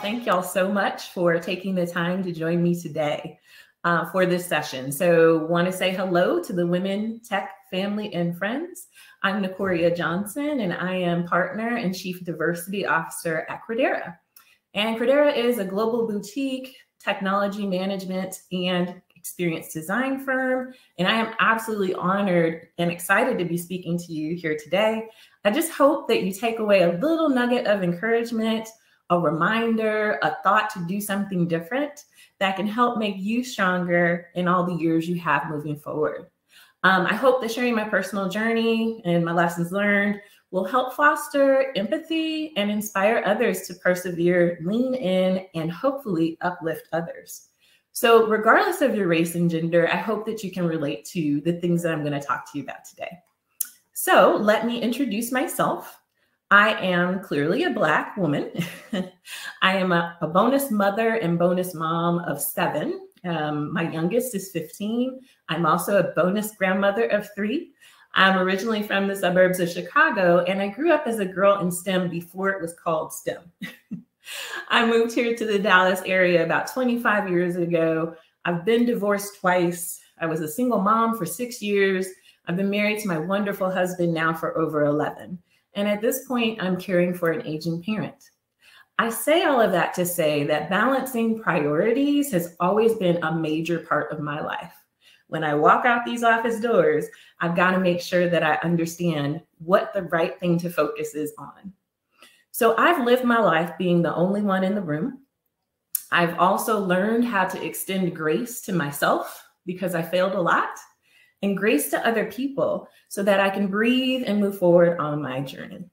thank y'all so much for taking the time to join me today for this session. So want to say hello to the Women Tech family and friends. I'm Nickoria Johnson, and I am partner and chief diversity officer at Credera. And Credera is a global boutique technology management and experience design firm. And I am absolutely honored and excited to be speaking to you here today. I just hope that you take away a little nugget of encouragement, a reminder, a thought to do something different that can help make you stronger in all the years you have moving forward. I hope that sharing my personal journey and my lessons learned will help foster empathy and inspire others to persevere, lean in, and hopefully uplift others. So regardless of your race and gender, I hope that you can relate to the things that I'm going to talk to you about today. So let me introduce myself. I am clearly a Black woman. I am a bonus mother and bonus mom of 7. My youngest is 15. I'm also a bonus grandmother of 3. I'm originally from the suburbs of Chicago, and I grew up as a girl in STEM before it was called STEM. I moved here to the Dallas area about 25 years ago. I've been divorced twice. I was a single mom for 6 years. I've been married to my wonderful husband now for over 11. And at this point, I'm caring for an aging parent. I say all of that to say that balancing priorities has always been a major part of my life. When I walk out these office doors, I've got to make sure that I understand what the right thing to focus is on. So I've lived my life being the only one in the room. I've also learned how to extend grace to myself because I failed a lot, and grace to other people so that I can breathe and move forward on my journey.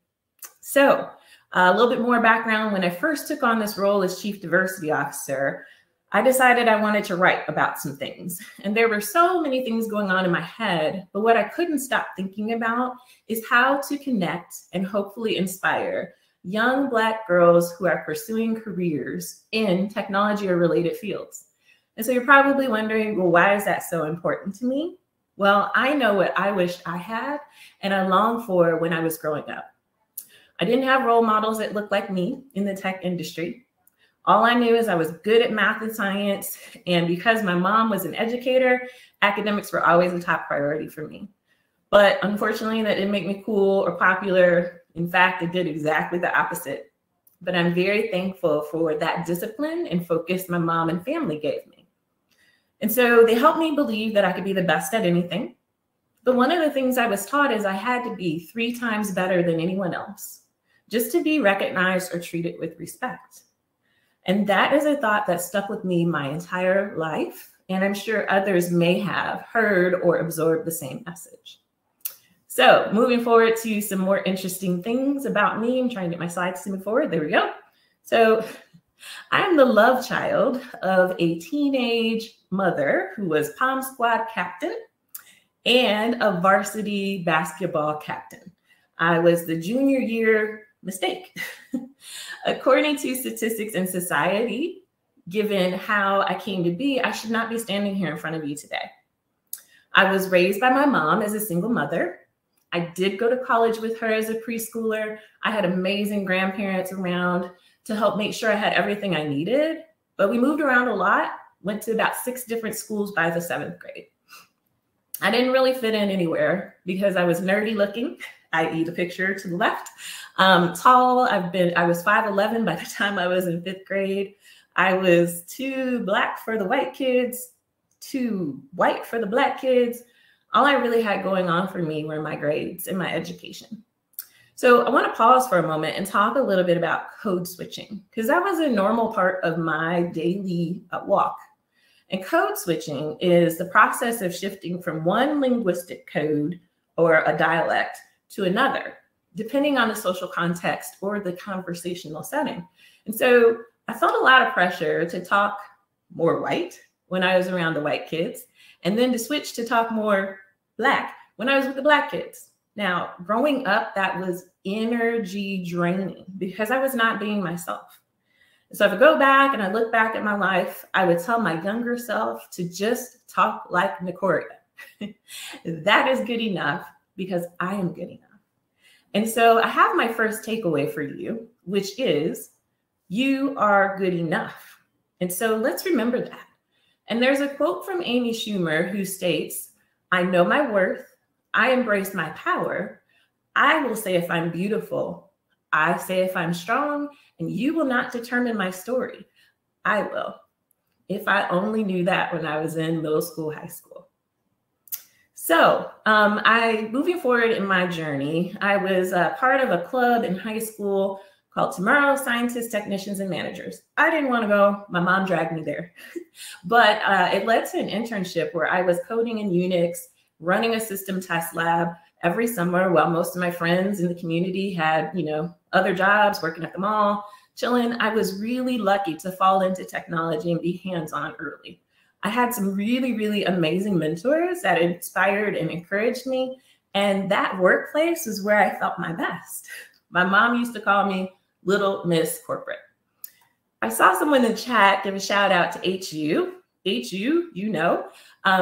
So a little bit more background. When I first took on this role as Chief Diversity Officer, I decided I wanted to write about some things. And there were so many things going on in my head, but what I couldn't stop thinking about is how to connect and hopefully inspire young Black girls who are pursuing careers in technology or related fields. And so you're probably wondering, well, why is that so important to me? Well, I know what I wished I had and I longed for when I was growing up. I didn't have role models that looked like me in the tech industry. All I knew is I was good at math and science. And because my mom was an educator, academics were always a top priority for me. But unfortunately, that didn't make me cool or popular. In fact, it did exactly the opposite. But I'm very thankful for that discipline and focus my mom and family gave me. And so they helped me believe that I could be the best at anything. But one of the things I was taught is I had to be 3 times better than anyone else, just to be recognized or treated with respect. And that is a thought that stuck with me my entire life. And I'm sure others may have heard or absorbed the same message. So moving forward to some more interesting things about me. I'm trying to get my slides to move forward. There we go. So I'm the love child of a teenage mother who was Pom Squad captain and a varsity basketball captain. I was the junior year mistake. According to Statistics and Society, given how I came to be, I should not be standing here in front of you today. I was raised by my mom as a single mother. I did go to college with her as a preschooler. I had amazing grandparents around to help make sure I had everything I needed, but we moved around a lot, went to about 6 different schools by the 7th grade. I didn't really fit in anywhere because I was nerdy looking, i.e. the picture to the left. Tall, I was 5'11" by the time I was in 5th grade. I was too Black for the white kids, too white for the Black kids. All I really had going on for me were my grades and my education. So I want to pause for a moment and talk a little bit about code switching, because that was a normal part of my daily walk. And code switching is the process of shifting from one linguistic code or a dialect to another, depending on the social context or the conversational setting. And so I felt a lot of pressure to talk more white when I was around the white kids, and then to switch to talk more Black when I was with the Black kids. Now, growing up, that was energy draining because I was not being myself. So if I go back and I look back at my life, I would tell my younger self to just talk like Nickoria. That is good enough because I am good enough. And so I have my first takeaway for you, which is You are good enough. And so let's remember that. And there's a quote from Amy Schumer who states, I know my worth. I embrace my power. I will say if I'm beautiful. I say if I'm strong, and you will not determine my story. I will. If I only knew that when I was in middle school, high school. So moving forward in my journey, I was part of a club in high school called Tomorrow Scientists, Technicians, and Managers. I didn't want to go. My mom dragged me there. But it led to an internship where I was coding in Unix, running a system test lab every summer while most of my friends in the community had, other jobs, working at the mall, chilling. I was really lucky to fall into technology and be hands-on early. I had some really, really amazing mentors that inspired and encouraged me. And that workplace was where I felt my best. My mom used to call me Little Miss Corporate. I saw someone in the chat give a shout out to HU.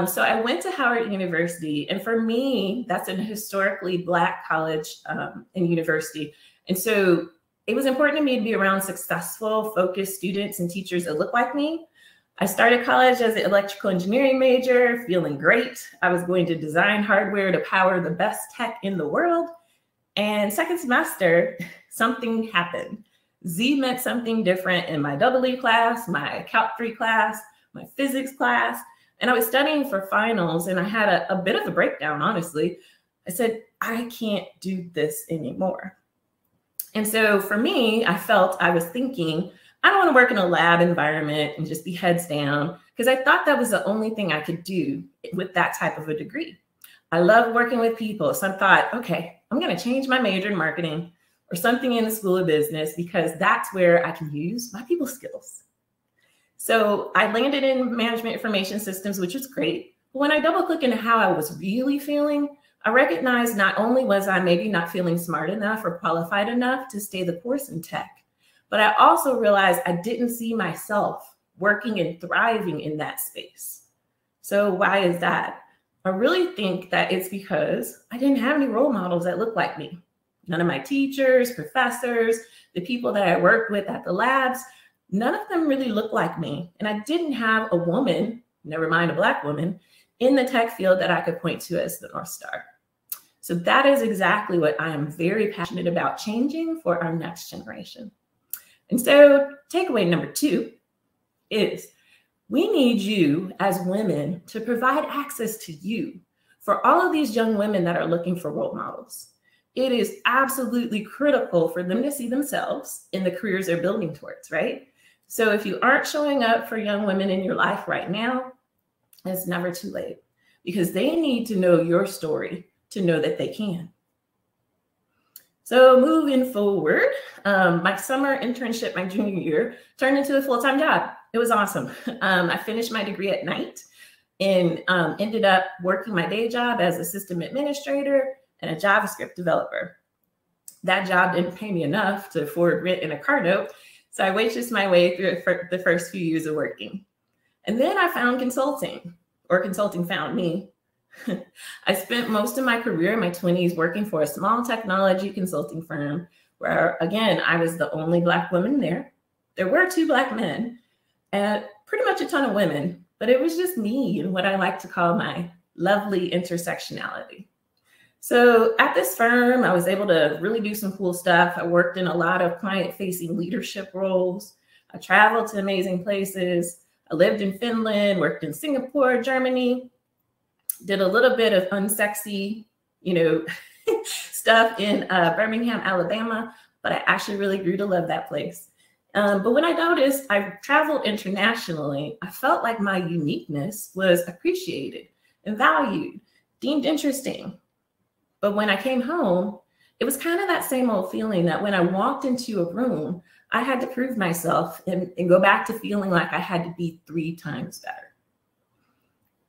So I went to Howard University. And for me, that's a historically Black college and university. And so it was important to me to be around successful, focused students and teachers that look like me. I started college as an electrical engineering major, feeling great. I was going to design hardware to power the best tech in the world. And second semester, something happened. Z meant something different in my EE class, my Calc 3 class, my physics class. And I was studying for finals and I had a bit of a breakdown, honestly. I said, I can't do this anymore. And so for me, I was thinking, I don't want to work in a lab environment and just be heads down, because I thought that was the only thing I could do with that type of a degree. I love working with people. So I thought, okay, I'm going to change my major in marketing or something in the School of Business, because that's where I can use my people skills. So I landed in management information systems, which was great. But when I double click into how I was really feeling, I recognized not only was I maybe not feeling smart enough or qualified enough to stay the course in tech, but I also realized I didn't see myself working and thriving in that space. So why is that? I really think that it's because I didn't have any role models that looked like me. None of my teachers, professors, the people that I worked with at the labs, none of them really looked like me. And I didn't have a woman, never mind a Black woman, in the tech field that I could point to as the North Star. So that is exactly what I am very passionate about changing for our next generation. And so takeaway number 2 is we need you as women to provide access to you for all of these young women that are looking for role models. It is absolutely critical for them to see themselves in the careers they're building towards, right? So if you aren't showing up for young women in your life right now, it's never too late, because they need to know your story to know that they can. So moving forward, my summer internship, my junior year, turned into a full-time job. It was awesome. I finished my degree at night and ended up working my day job as a system administrator and a JavaScript developer. That job didn't pay me enough to afford rent and a car note, so I waitressed my way through the first few years of working. And then I found consulting, or consulting found me. I spent most of my career in my 20s working for a small technology consulting firm where, again, I was the only Black woman there. There were 2 Black men and pretty much a ton of women, but it was just me and what I like to call my lovely intersectionality. So at this firm, I was able to really do some cool stuff. I worked in a lot of client-facing leadership roles. I traveled to amazing places. I lived in Finland, worked in Singapore, Germany, did a little bit of unsexy, stuff in Birmingham, Alabama, but I actually really grew to love that place. But when I noticed I traveled internationally, I felt like my uniqueness was appreciated and valued, deemed interesting. But when I came home, it was kind of that same old feeling that when I walked into a room, I had to prove myself and go back to feeling like I had to be 3 times better.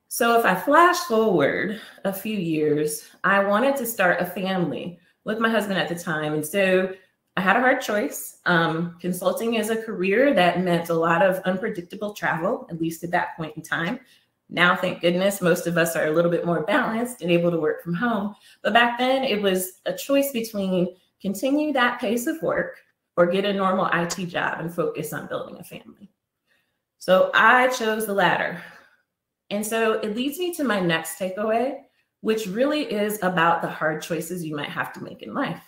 So if I flash forward a few years, I wanted to start a family with my husband at the time. And so I had a hard choice. Consulting is a career that meant a lot of unpredictable travel, at least at that point in time. Now, thank goodness, most of us are a little bit more balanced and able to work from home. But back then, it was a choice between continue that pace of work or get a normal IT job and focus on building a family? So I chose the latter. And so it leads me to my next takeaway, which really is about the hard choices you might have to make in life.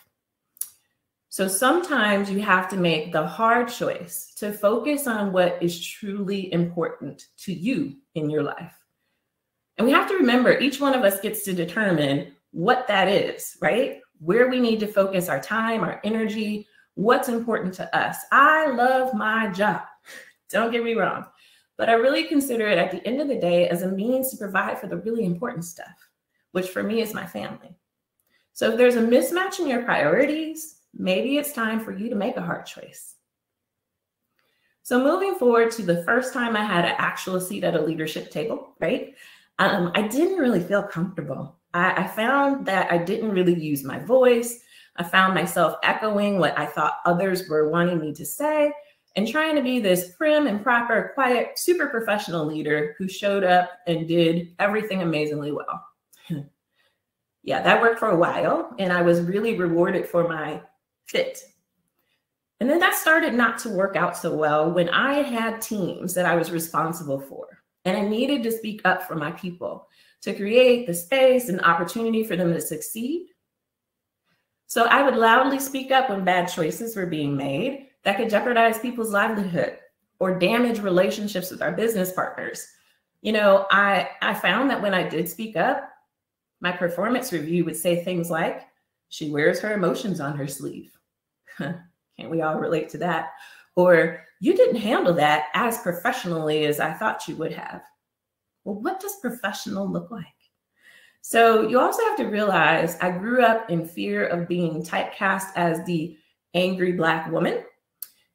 So sometimes you have to make the hard choice to focus on what is truly important to you in your life. And we have to remember, each one of us gets to determine what that is, right? Where we need to focus our time, our energy, what's important to us. I love my job, don't get me wrong, but I really consider it at the end of the day as a means to provide for the really important stuff, which for me is my family. So if there's a mismatch in your priorities, maybe it's time for you to make a hard choice. So moving forward to the first time I had an actual seat at a leadership table, right? I didn't really feel comfortable. I found that I didn't really use my voice. I found myself echoing what I thought others were wanting me to say and trying to be this prim and proper, quiet, super professional leader who showed up and did everything amazingly well. Yeah, that worked for a while, and I was really rewarded for my fit. And then that started not to work out so well when I had teams that I was responsible for, and I needed to speak up for my people to create the space and opportunity for them to succeed. So I would loudly speak up when bad choices were being made that could jeopardize people's livelihood or damage relationships with our business partners. You know, I found that when I did speak up, my performance review would say things like, "She wears her emotions on her sleeve." Can't we all relate to that? Or, "You didn't handle that as professionally as I thought you would have." Well, what does professional look like? So you also have to realize I grew up in fear of being typecast as the angry Black woman.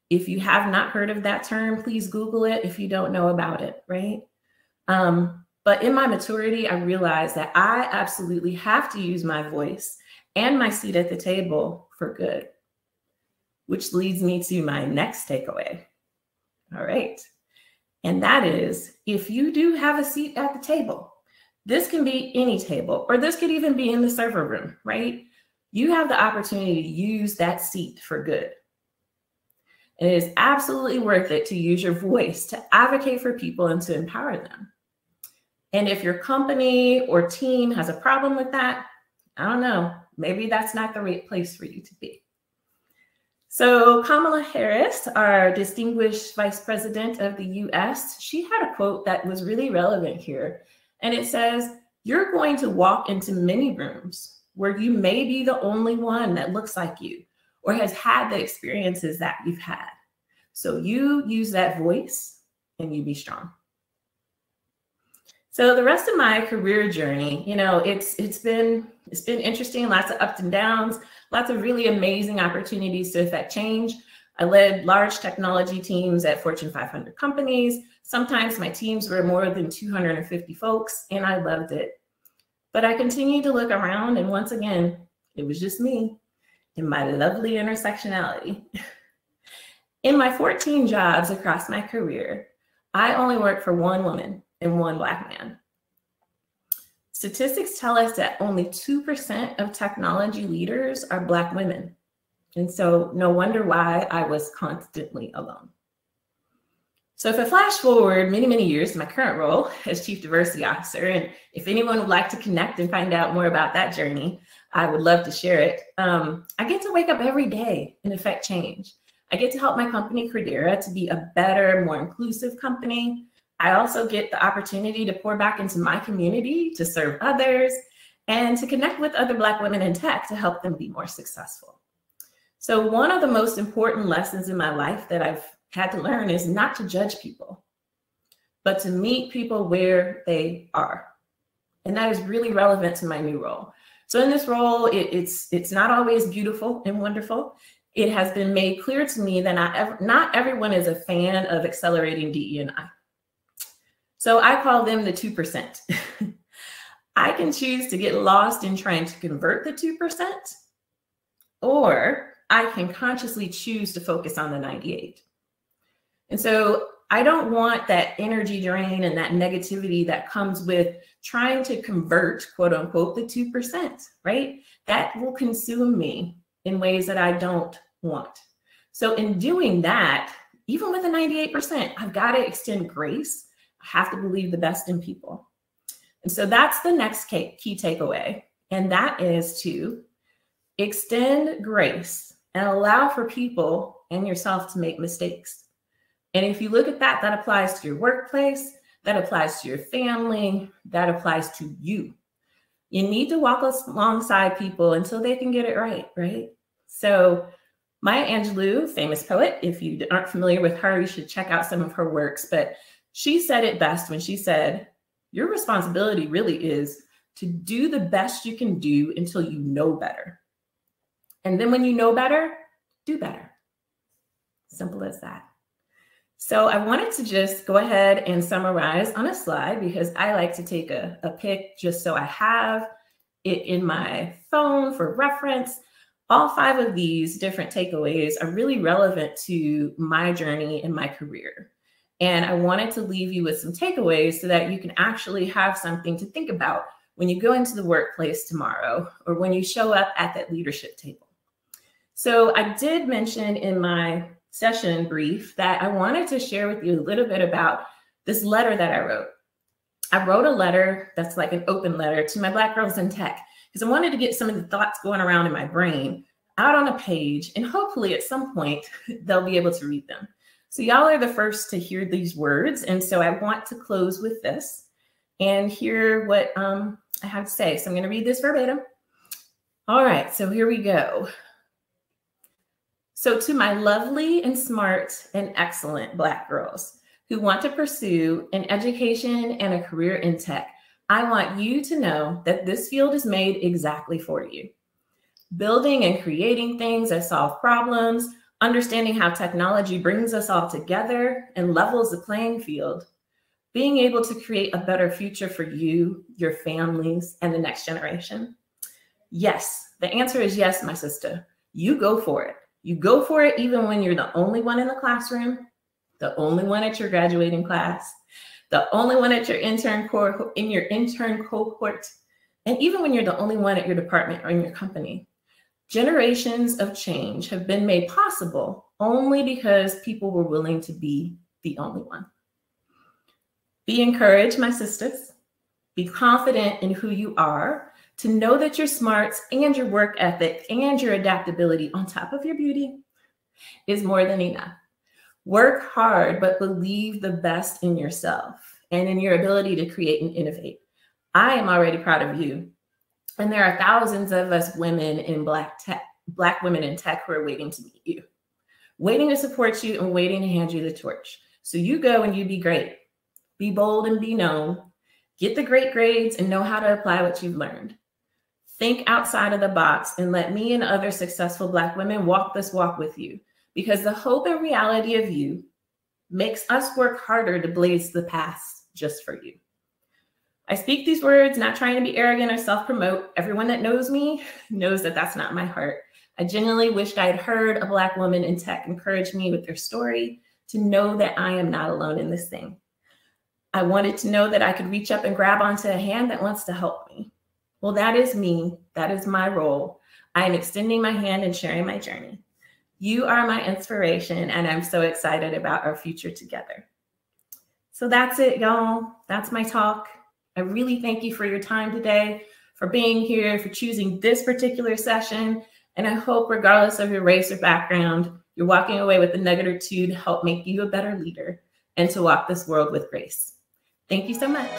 If you have not heard of that term, please Google it if you don't know about it, right? But in my maturity, I realized that I absolutely have to use my voice and my seat at the table for good, which leads me to my next takeaway. All right. And that is, if you do have a seat at the table, this can be any table, or this could even be in the server room, right? You have the opportunity to use that seat for good. And it is absolutely worth it to use your voice to advocate for people and to empower them. And if your company or team has a problem with that, I don't know, maybe that's not the right place for you to be. So Kamala Harris, our distinguished vice president of the US, she had a quote that was really relevant here. And it says, "You're going to walk into many rooms where you may be the only one that looks like you or has had the experiences that you've had. So you use that voice and you be strong." So the rest of my career journey, you know, it's been interesting, lots of ups and downs, lots of really amazing opportunities to affect change. I led large technology teams at Fortune 500 companies. Sometimes my teams were more than 250 folks, and I loved it. But I continued to look around, and once again, it was just me and my lovely intersectionality. In my 14 jobs across my career, I only worked for one woman and one Black man. Statistics tell us that only 2% of technology leaders are Black women. And so no wonder why I was constantly alone. So if I flash forward many, many years to my current role as Chief Diversity Officer, and if anyone would like to connect and find out more about that journey, I would love to share it. I get to wake up every day and affect change. I get to help my company, Nickoria, to be a better, more inclusive company. I also get the opportunity to pour back into my community, to serve others, and to connect with other Black women in tech to help them be more successful. So one of the most important lessons in my life that I've had to learn is not to judge people, but to meet people where they are. And that is really relevant to my new role. So in this role, it's not always beautiful and wonderful. It has been made clear to me that not everyone is a fan of accelerating DE&I. So I call them the 2%. I can choose to get lost in trying to convert the 2%, or I can consciously choose to focus on the 98. And so I don't want that energy drain and that negativity that comes with trying to convert, quote unquote, the 2%, right? That will consume me in ways that I don't want. So in doing that, even with a 98%, I've got to extend grace. I have to believe the best in people. And so that's the next key takeaway. And that is to extend grace and allow for people and yourself to make mistakes. And if you look at that, that applies to your workplace, that applies to your family, that applies to you. You need to walk alongside people until they can get it right, right? So Maya Angelou, famous poet, if you aren't familiar with her, you should check out some of her works. But she said it best when she said, your responsibility really is to do the best you can do until you know better. And then when you know better, do better. Simple as that. So I wanted to just go ahead and summarize on a slide because I like to take a pic just so I have it in my phone for reference. All 5 of these different takeaways are really relevant to my journey and my career. And I wanted to leave you with some takeaways so that you can actually have something to think about when you go into the workplace tomorrow or when you show up at that leadership table. So I did mention in my session brief that I wanted to share with you a little bit about this letter that I wrote. I wrote a letter that's like an open letter to my Black girls in tech because I wanted to get some of the thoughts going around in my brain out on a page, and hopefully at some point they'll be able to read them. So y'all are the first to hear these words, and so I want to close with this and hear what I have to say. So I'm going to read this verbatim. All right, so here we go. So to my lovely and smart and excellent Black girls who want to pursue an education and a career in tech, I want you to know that this field is made exactly for you. Building and creating things that solve problems, understanding how technology brings us all together and levels the playing field, being able to create a better future for you, your families, and the next generation. Yes, the answer is yes, my sister. You go for it. You go for it even when you're the only one in the classroom, the only one at your graduating class, the only one at your intern cohort, and even when you're the only one at your department or in your company. Generations of change have been made possible only because people were willing to be the only one. Be encouraged, my sisters. Be confident in who you are, to know that your smarts and your work ethic and your adaptability on top of your beauty is more than enough. Work hard, but believe the best in yourself and in your ability to create and innovate. I am already proud of you. And there are thousands of us women in Black women in tech who are waiting to meet you, waiting to support you and waiting to hand you the torch. So you go and you be great. Be bold and be known. Get the great grades and know how to apply what you've learned. Think outside of the box and let me and other successful Black women walk this walk with you, because the hope and reality of you makes us work harder to blaze the path just for you. I speak these words not trying to be arrogant or self-promote. Everyone that knows me knows that that's not my heart. I genuinely wished I had heard a Black woman in tech encourage me with their story to know that I am not alone in this thing. I wanted to know that I could reach up and grab onto a hand that wants to help me. Well, that is me. That is my role. I am extending my hand and sharing my journey. You are my inspiration, and I'm so excited about our future together. So that's it, y'all. That's my talk. I really thank you for your time today, for being here, for choosing this particular session. And I hope, regardless of your race or background, you're walking away with a nugget or two to help make you a better leader and to walk this world with grace. Thank you so much.